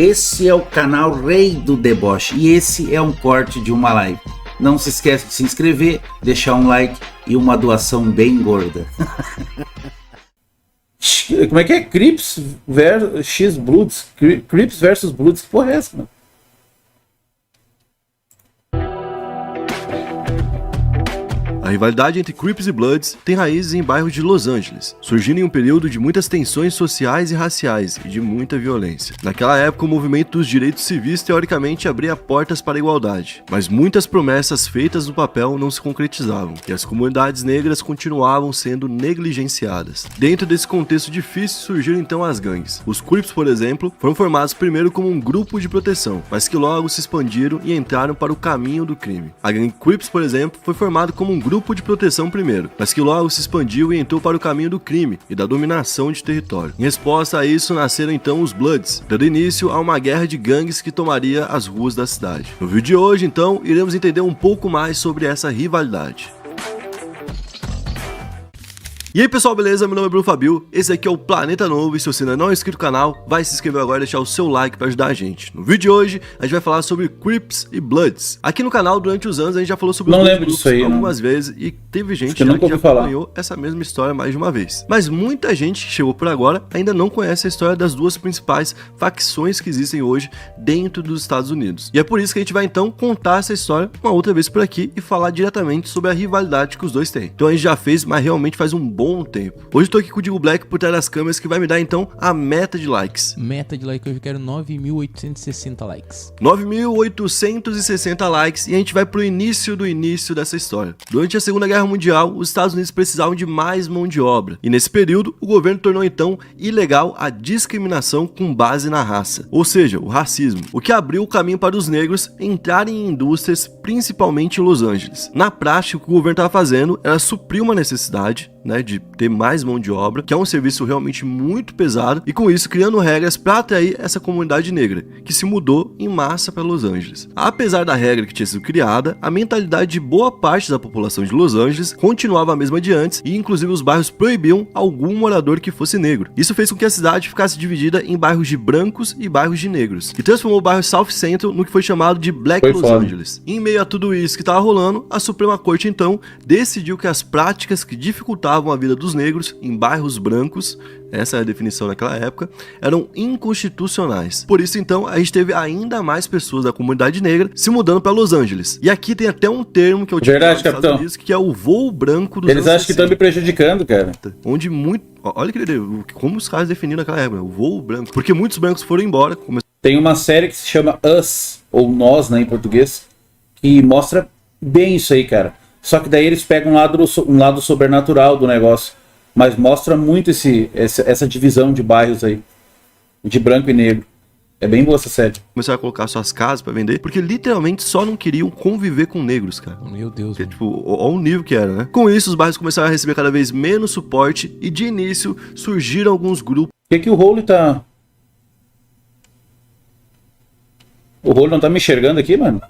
Esse é o canal Rei do Deboche e esse é um corte de uma live. Não se esqueça de se inscrever, deixar um like e uma doação bem gorda. Como é que é? Crips versus Bloods? Crips versus Bloods? Que porra é essa, mano? A rivalidade entre Crips e Bloods tem raízes em bairros de Los Angeles, surgindo em um período de muitas tensões sociais e raciais e de muita violência. Naquela época, o movimento dos direitos civis teoricamente abria portas para a igualdade, mas muitas promessas feitas no papel não se concretizavam e as comunidades negras continuavam sendo negligenciadas. Dentro desse contexto difícil surgiram então as gangues. Os Crips, por exemplo, foram formados primeiro como um grupo de proteção, mas que logo se expandiram e entraram para o caminho do crime. A gangue Crips, por exemplo, foi formada como um grupo de proteção primeiro, mas que logo se expandiu e entrou para o caminho do crime e da dominação de território. Em resposta a isso, nasceram então os Bloods, dando início a uma guerra de gangues que tomaria as ruas da cidade. No vídeo de hoje, então, iremos entender um pouco mais sobre essa rivalidade. E aí pessoal, beleza? Meu nome é Bruno Fabio, esse aqui é o Planeta Novo e se você ainda não é inscrito no canal, vai se inscrever agora e deixar o seu like para ajudar a gente. No vídeo de hoje, a gente vai falar sobre Crips e Bloods. Aqui no canal, durante os anos, a gente já falou sobre os dois grupos algumas vezes e teve gente que já acompanhou essa mesma história mais de uma vez. Mas muita gente que chegou por agora ainda não conhece a história das duas principais facções que existem hoje dentro dos Estados Unidos. E é por isso que a gente vai então contar essa história uma outra vez por aqui e falar diretamente sobre a rivalidade que os dois têm. Então a gente já fez, mas realmente faz um bom tempo. Hoje eu tô aqui com o Digo Black por trás das câmeras que vai me dar então a meta de likes. Meta de like hoje eu quero 9.860 likes. 9.860 likes e a gente vai pro início do início dessa história. Durante a Segunda Guerra Mundial, os Estados Unidos precisavam de mais mão de obra. E nesse período, o governo tornou então ilegal a discriminação com base na raça, ou seja, o racismo, o que abriu o caminho para os negros entrarem em indústrias, principalmente em Los Angeles. Na prática, o que o governo estava fazendo era suprir uma necessidade, de ter mais mão de obra, que é um serviço realmente muito pesado, e com isso criando regras para atrair essa comunidade negra, que se mudou em massa para Los Angeles. Apesar da regra que tinha sido criada, a mentalidade de boa parte da população de Los Angeles continuava a mesma de antes, e inclusive os bairros proibiam algum morador que fosse negro. Isso fez com que a cidade ficasse dividida em bairros de brancos e bairros de negros, e transformou o bairro South Central no que foi chamado de Black Los Angeles. Em meio a tudo isso que estava rolando, a Suprema Corte então decidiu que as práticas que dificultavam a vida dos negros em bairros brancos, essa é a definição naquela época, eram inconstitucionais. Por isso então a gente teve ainda mais pessoas da comunidade negra se mudando para Los Angeles. E aqui tem até um termo que eu utilizei nos Estados Unidos, que é o voo branco dos Eles acham que estão me prejudicando, cara. Onde muito... Olha como os caras definiram naquela época, o voo branco. Porque muitos brancos foram embora. Tem uma série que se chama Us, ou Nós, em português, que mostra bem isso aí, cara. Só que daí eles pegam um lado sobrenatural do negócio. Mas mostra muito essa divisão de bairros aí. De branco e negro. É bem boa essa série. Começaram a colocar suas casas pra vender, porque literalmente só não queriam conviver com negros, cara. Meu Deus. Porque, olha o nível que era, né? Com isso, os bairros começaram a receber cada vez menos suporte e de início surgiram alguns grupos. Por que o Role tá... O Role não tá me enxergando aqui, mano?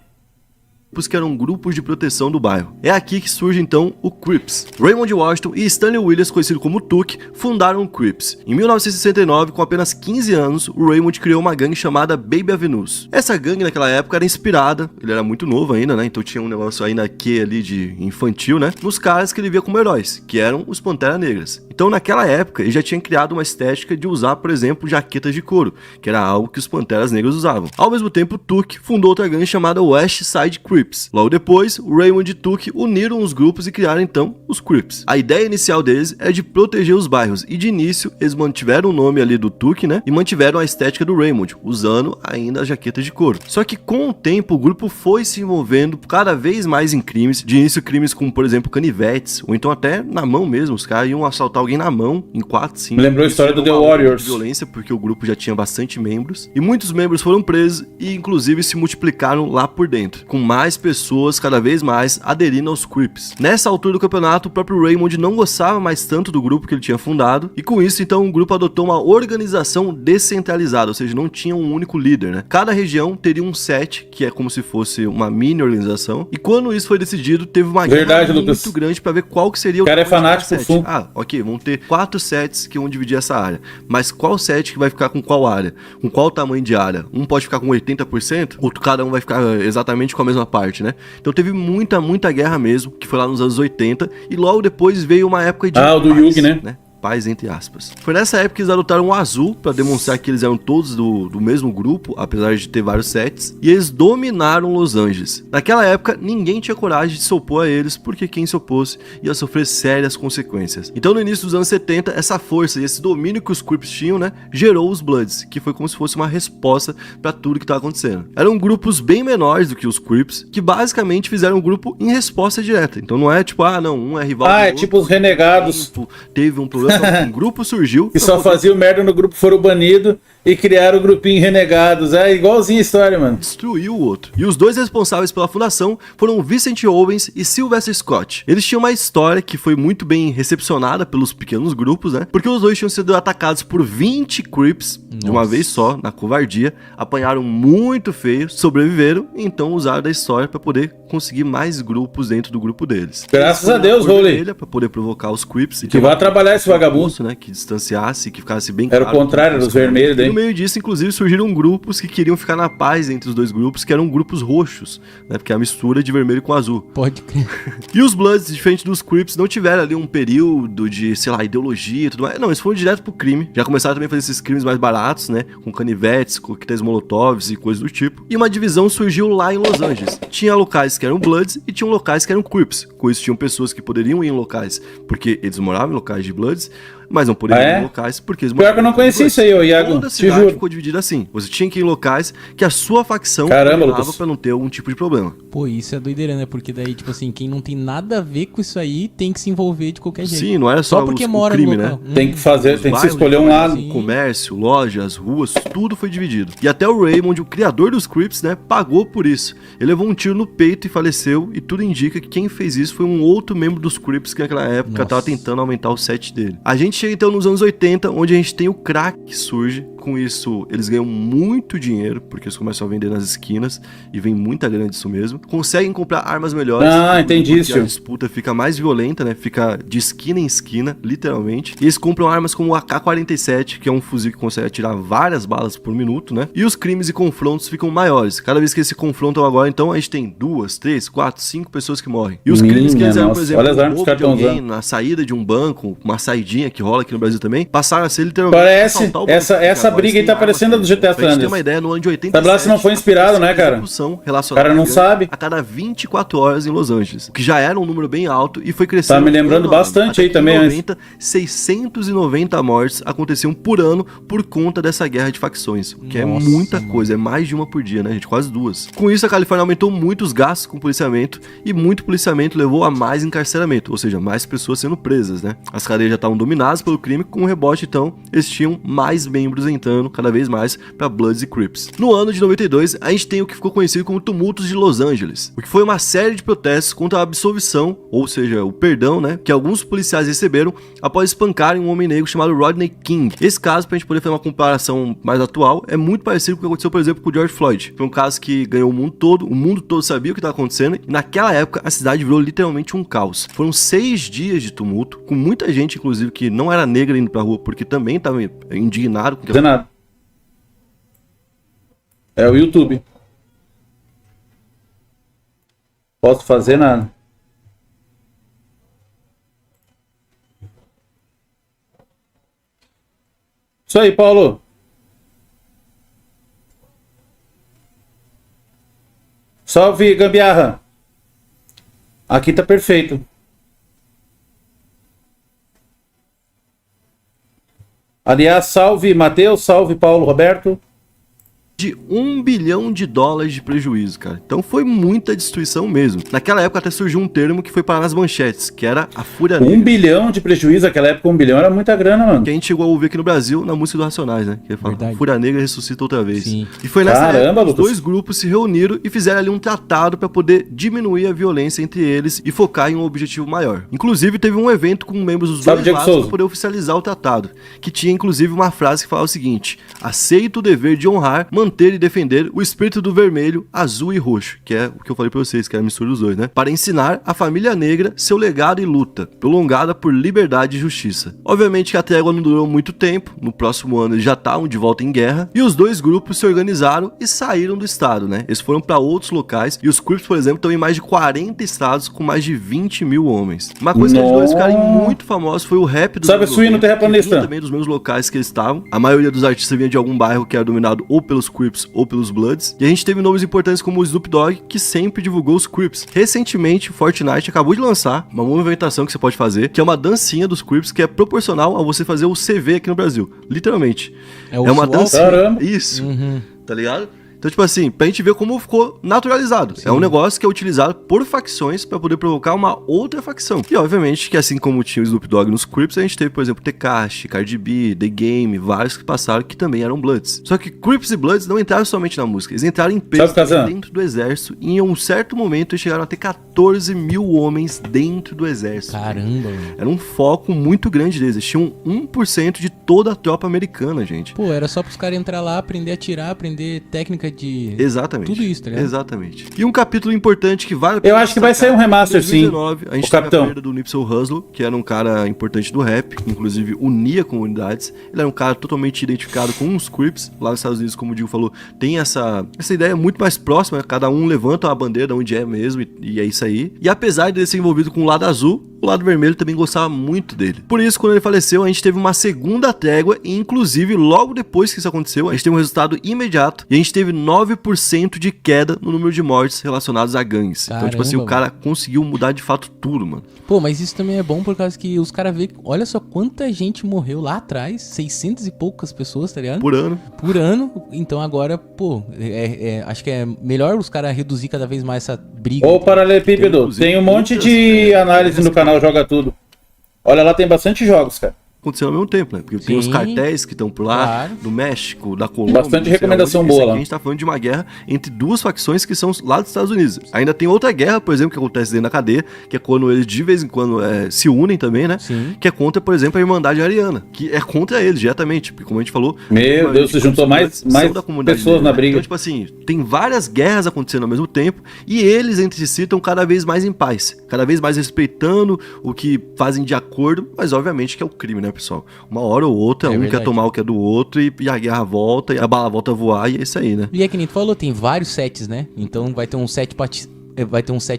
Que eram grupos de proteção do bairro. É aqui que surge então o Crips. Raymond Washington e Stanley Williams, conhecido como Tuck, fundaram o Crips. Em 1969, com apenas 15 anos, o Raymond criou uma gangue chamada Baby Avenues. Essa gangue naquela época era inspirada, ele era muito novo ainda, então tinha um negócio ainda aqui ali de infantil, nos caras que ele via como heróis, que eram os Pantera Negras. Então naquela época ele já tinha criado uma estética de usar, por exemplo, jaquetas de couro, que era algo que os Panteras Negras usavam. Ao mesmo tempo, Tuck fundou outra gangue chamada West Side Crips. Logo depois, o Raymond e Tuck uniram os grupos e criaram então os Crips. A ideia inicial deles era de proteger os bairros e de início eles mantiveram o nome ali do Tuck, e mantiveram a estética do Raymond, usando ainda a jaqueta de couro. Só que com o tempo o grupo foi se envolvendo cada vez mais em crimes, de início crimes como por exemplo canivetes, ou então até na mão mesmo, os caras iam assaltar alguém na mão em 4, 5. Me lembrou a história do The Warriors. Violência, porque o grupo já tinha bastante membros, e muitos membros foram presos e inclusive se multiplicaram lá por dentro, com mais pessoas cada vez mais aderindo aos Crips. Nessa altura do campeonato, o próprio Raymond não gostava mais tanto do grupo que ele tinha fundado, e com isso então o grupo adotou uma organização descentralizada, ou seja, não tinha um único líder, Cada região teria um set, que é como se fosse uma mini organização, e quando isso foi decidido, teve uma guerra muito grande para ver qual que seria o... cara é fanático por fundo. Ok, vão ter 4 sets que vão dividir essa área. Mas qual set que vai ficar com qual área? Com qual tamanho de área? Um pode ficar com 80%, outro cada um vai ficar exatamente com a mesma parte, né? Então teve muita guerra mesmo, que foi lá nos anos 80, e logo depois veio uma época de o do Yugi, né? Paz entre aspas. Foi nessa época que eles adotaram o azul para demonstrar que eles eram todos do mesmo grupo, apesar de ter vários sets, e eles dominaram Los Angeles. Naquela época, ninguém tinha coragem de se opor a eles, porque quem se opôs ia sofrer sérias consequências. Então, no início dos anos 70, essa força e esse domínio que os Crips tinham, né, gerou os Bloods, que foi como se fosse uma resposta para tudo que estava acontecendo. Eram grupos bem menores do que os Crips, que basicamente fizeram um grupo em resposta direta. Então não é tipo, um é rival do é outro, tipo os renegados. Teve um problema. Um grupo surgiu que só faziam merda no grupo, foram banidos e criaram o grupinho Renegados. É igualzinho a história, mano. Destruiu o outro. E os dois responsáveis pela fundação foram Vincent Owens e Sylvester Scott. Eles tinham uma história que foi muito bem recepcionada pelos pequenos grupos, né? Porque os dois tinham sido atacados por 20 Crips de uma vez só, na covardia, apanharam muito feio, sobreviveram e então usaram da história para poder conseguir mais grupos dentro do grupo deles. Graças a Deus, Rowley. Para poder provocar os Crips. Que vai trabalhar esse vagabundo, né? Que distanciasse, que ficasse bem claro. Era o contrário dos vermelhos, daí. No meio disso, inclusive, surgiram grupos que queriam ficar na paz entre os dois grupos, que eram grupos roxos, né? Porque é a mistura de vermelho com azul. Pode crer. E os Bloods, diferente dos Crips, não tiveram ali um período de, sei lá, ideologia e tudo mais. Não, eles foram direto pro crime. Já começaram também a fazer esses crimes mais baratos, né? Com canivetes, coquetéis molotovs e coisas do tipo. E uma divisão surgiu lá em Los Angeles. Tinha locais que eram Bloods e tinham locais que eram Crips. Com isso, tinham pessoas que poderiam ir em locais porque eles moravam em locais de Bloods, mas não poderiam ir em locais porque eles moravam. Pior que eu não conhecia isso aí, ô Iago. Toda a cidade ficou dividida assim. Você tinha que ir em locais que a sua facção dominava pra não ter algum tipo de problema. Pô, isso é doideira, né? Porque daí, tipo assim, quem não tem nada a ver com isso aí tem que se envolver de qualquer jeito. Sim, não era só porque o mora crime, no né? Tem que fazer, tem que se escolher um lado. O comércio, lojas, ruas, tudo foi dividido. E até o Raymond, o criador dos Crips, né, pagou por isso. Ele levou um tiro no peito e faleceu, e tudo indica que quem fez isso foi um outro membro dos Crips que naquela época tava tentando aumentar o set dele. A gente chega então nos anos 80, onde a gente tem o crack que surge. Com isso, eles ganham muito dinheiro, porque eles começam a vender nas esquinas, e vem muita grana disso mesmo. Conseguem comprar armas melhores. Entendi isso. A disputa fica mais violenta, né? Fica de esquina em esquina, literalmente. E eles compram armas como o AK-47, que é um fuzil que consegue atirar várias balas por minuto, né? E os crimes e confrontos ficam maiores. Cada vez que eles se confrontam agora, então, a gente tem 2, 3, 4, 5 pessoas que morrem. E os crimes que eles eram, por exemplo, um roubo de alguém na saída de um banco, uma saidinha que rola aqui no Brasil também, passaram a ser literalmente... Parece, essa briga aí tá parecendo a do GTA San Andreas. Tem uma ideia, no ano de 87... Sabe lá se não foi inspirado, né, cara? O cara não sabe. A cada 24 horas em Los Angeles. O que já era um número bem alto e foi crescendo. Tá me lembrando bastante aí também. 690 mortes aconteciam por ano por conta dessa guerra de facções. O que é muita coisa, é mais de uma por dia, né, gente? Quase 2. Com isso, a Califórnia aumentou muito os gastos com policiamento e muito policiamento levou a mais encarceramento, ou seja, mais pessoas sendo presas, né? As cadeias já estavam dominadas pelo crime, com o rebote, então, eles tinham mais membros entrando cada vez mais para Bloods e Crips. No ano de 92, a gente tem o que ficou conhecido como tumultos de Los Angeles, o que foi uma série de protestos contra a absolvição, ou seja, o perdão, né, que alguns policiais receberam após espancarem um homem negro chamado Rodney King. Esse caso, pra gente poder fazer uma comparação mais atual, é muito parecido com o que aconteceu, por exemplo, com o George Floyd. Foi um caso que ganhou o mundo todo sabia o que estava acontecendo, e naquela época a cidade virou literalmente um caos. Foram 6 dias de tumulto, com muita gente, inclusive, que não era negra indo pra rua, porque também estava indignado com o que nada. É o YouTube. Posso fazer nada. Isso aí, Paulo. Salve, gambiarra. Aqui tá perfeito. Aliás, salve Matheus, salve Paulo Roberto. De $1 bilhão de prejuízo, cara. Então foi muita destruição mesmo. Naquela época até surgiu um termo que foi parar nas manchetes, que era a Fúria Negra. 1 bilhão de prejuízo, naquela época 1 bilhão era muita grana, mano. Que a gente chegou a ouvir aqui no Brasil na música do Racionais, né? Que fala, Fúria Negra ressuscita outra vez. Sim. E foi nessa época que os dois grupos se reuniram e fizeram ali um tratado para poder diminuir a violência entre eles e focar em um objetivo maior. Inclusive teve um evento com membros dos dois lados para poder oficializar o tratado, que tinha inclusive uma frase que falava o seguinte: aceito o dever de honrar, manter manter e defender o espírito do vermelho, azul e roxo, que é o que eu falei pra vocês, que é a mistura dos dois, né? Para ensinar a família negra seu legado e luta, prolongada por liberdade e justiça. Obviamente que a trégua não durou muito tempo, no próximo ano eles já estavam de volta em guerra, e os dois grupos se organizaram e saíram do estado, né? Eles foram para outros locais, e os Crips, por exemplo, estão em mais de 40 estados com mais de 20 mil homens. Uma coisa que eles dois ficarem muito famosos foi o rap do Sabe suíno terraplanista? Também dos mesmos locais que eles estavam. A maioria dos artistas vinha de algum bairro que era dominado ou pelos Crips ou pelos Bloods. E a gente teve nomes importantes como o Snoop Dogg, que sempre divulgou os Crips. Recentemente, o Fortnite acabou de lançar uma movimentação que você pode fazer, que é uma dancinha dos Crips, que é proporcional a você fazer o CV aqui no Brasil. Literalmente. É uma dancinha. Caramba. Isso. Tá ligado? Então, tipo assim, pra gente ver como ficou naturalizado. Sim. É um negócio que é utilizado por facções pra poder provocar uma outra facção. E, obviamente, que assim como tinha o Snoop Dogg nos Crips, a gente teve, por exemplo, Tekashi, Cardi B, The Game, vários que passaram que também eram Bloods. Só que Crips e Bloods não entraram somente na música, eles entraram em peso dentro do exército e em um certo momento eles chegaram a ter 14 mil homens dentro do exército. Caramba, mano. Era um foco muito grande deles, eles tinham 1% de toda a tropa americana, gente. Pô, era só pros caras entrar lá, aprender a atirar, aprender técnica de... Exatamente. Tudo isso, tá ligado? Exatamente. E um capítulo importante que vale... Eu acho que vai sair um remaster, sim. Em 2019, a gente teve a perda do Nipsey Hussle, que era um cara importante do rap, que inclusive unia comunidades. Ele era um cara totalmente identificado com os Crips. Lá nos Estados Unidos, como o Digo falou, tem essa ideia muito mais próxima. Cada um levanta a bandeira de onde é mesmo e é isso aí. E apesar de ele ser envolvido com o lado azul, o lado vermelho também gostava muito dele. Por isso, quando ele faleceu, a gente teve uma segunda trégua e, inclusive, logo depois que isso aconteceu, a gente teve um resultado imediato e a gente teve 9% de queda no número de mortes relacionadas a gangues. Caramba, então, tipo assim, o cara conseguiu mudar de fato tudo, mano. Pô, mas isso também é bom por causa que os caras veem... Olha só quanta gente morreu lá atrás, 600 e poucas pessoas, tá ligado? Por ano. Por ano. Então agora, pô, acho que é melhor os caras reduzir cada vez mais essa briga. Ô, Paralelepípedo, tem um monte de análise no canal Joga Tudo. Olha lá, tem bastante jogos, cara. Acontecendo ao mesmo tempo, né? Porque tem os cartéis que estão por lá, claro. do México, da Colômbia. Bastante recomendação boa lá. A gente tá falando de uma guerra entre duas facções que são lá dos Estados Unidos. Ainda tem outra guerra, por exemplo, que acontece dentro da cadeia, que é quando eles de vez em quando se unem também, né? Sim. Que é contra, por exemplo, a Irmandade Ariana, que é contra eles diretamente, porque como a gente falou... Meu Deus, você juntou mais pessoas na briga. Então, tipo assim, tem várias guerras acontecendo ao mesmo tempo e eles entre si estão cada vez mais em paz, cada vez mais respeitando o que fazem de acordo, mas obviamente que é o crime, né, pessoal? Uma hora ou outra, um verdade. quer tomar o que é do outro e a guerra volta, e a bala volta a voar e é isso aí, né? E é que nem tu falou, tem vários sets, né? Então vai ter um set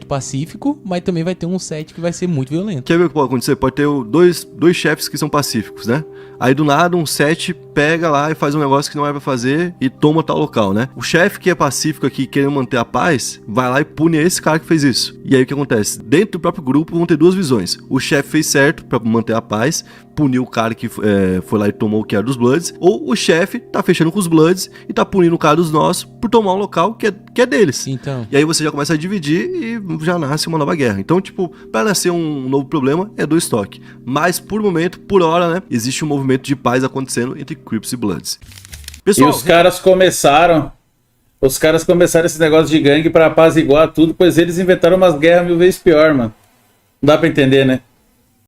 pacífico, mas também vai ter um set que vai ser muito violento. Quer ver o que pode acontecer? Pode ter dois chefes que são pacíficos, né? Aí do nada um set pega lá e faz um negócio que não é pra fazer e toma tal local, né? O chefe que é pacífico aqui, querendo manter a paz, vai lá e pune esse cara que fez isso. E aí o que acontece? Dentro do próprio grupo vão ter duas visões. O chefe fez certo pra manter a paz, puniu o cara que foi lá e tomou o que era dos Bloods, ou o chefe tá fechando com os Bloods e tá punindo o cara dos nossos por tomar um local que é deles. Então. E aí você já começa a dividir e já nasce uma nova guerra. Então, tipo, pra nascer um novo problema é do estoque. Mas por momento, por hora, né, existe um movimento de paz acontecendo entre Crips e Bloods. Pessoal, E os caras começaram esse negócio de gangue pra apaziguar tudo, pois eles inventaram umas guerras 1000 vezes pior, mano. Não dá pra entender, né?